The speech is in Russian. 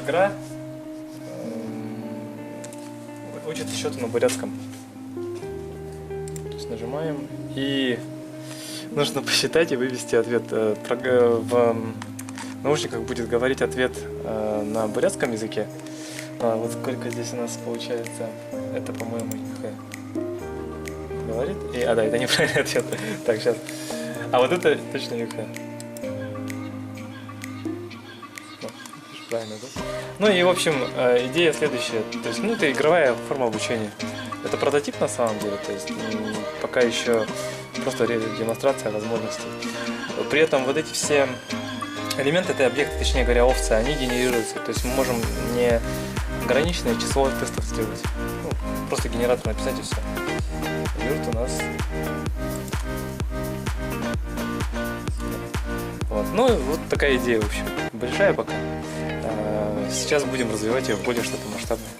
игра учит счету на бурятском. То есть нажимаем и нужно посчитать и вывести ответ. В наушниках будет говорить ответ на бурятском языке. Вот сколько здесь у нас получается. Это, по-моему, говорит. Да, это неправильный ответ. Так, сейчас. А вот это точно ЮХ. Правильно, да? Ну и в общем, идея следующая. То есть, это игровая форма обучения. Это прототип на самом деле, то есть пока еще просто демонстрация возможностей. При этом вот эти все элементы, это объекты, точнее говоря, овцы, они генерируются. То есть мы можем не ограниченное число тестов сделать. Просто генератор написать и все. Юрт у нас. Вот. Ну вот такая идея, в общем. Большая пока. Сейчас будем развивать ее в более что-то масштабное.